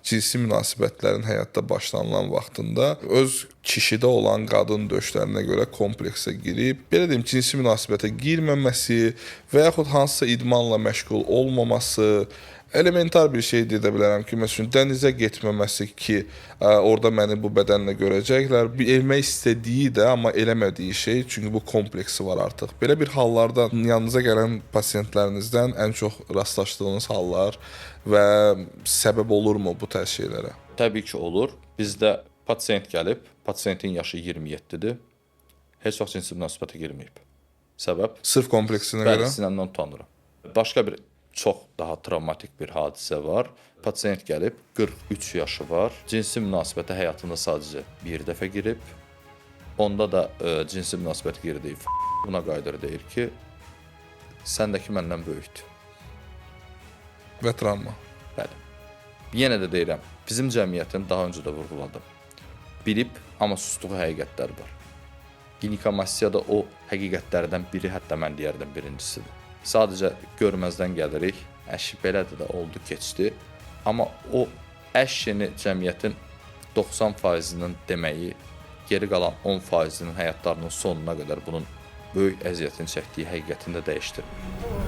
cinsi münasibətlərin həyatda başlanılan vaxtında öz kişidə olan qadın döşlərinə görə kompleksə girib, belə deyim, cinsi münasibətə girməməsi və yaxud hansısa idmanla məşğul olmaması, elementar bir şey deyə bilərəm ki, məsələn, dənizə getməməsi ki, orada məni bu bədənlə görəcəklər. Elmək istədiyi də, amma eləmədiyi şey, çünki bu kompleksi var artıq. Belə bir hallarda yanınıza gələn pasiyentlərinizdən ən çox rastlaşdığınız hallar və səbəb olurmu bu tərz şeylərə? Təbii ki, olur. Bizdə pasiyent gəlib, pasiyentin yaşı 27-dir. Heç vaxt cinsi münasibətə girməyib. Səbəb? Sırf kompleksinə Bəli, görə? sinəmdən utanıram. Başqa bir çox daha travmatik bir hadisə var. Pasiyent gəlib, 43 yaşı var. Cinsi münasibətə həyatında sadəcə bir dəfə girib. Onda da cinsi münasibət girdiyi buna qayıdır, deyir ki, səndəki məndən böyükdür. Və travma. Bəli. Yenə də deyirəm, bizim cəmiyyətin daha öncə də vurğuladım. Bilib, amma sustuğu həqiqətlər var. Ginekamassiyada o həqiqətlərdən biri, hətta mən deyərdim birincisidir. Sadəcə görməzdən gəlirik, əşi belədir də oldu, keçdi. Amma o əşini cəmiyyətin 90%-nin deməyi, geri qalan 10%-nin həyatlarının sonuna qədər bunun böyük əziyyətini çəkdiyi həqiqətini də dəyişdirmir.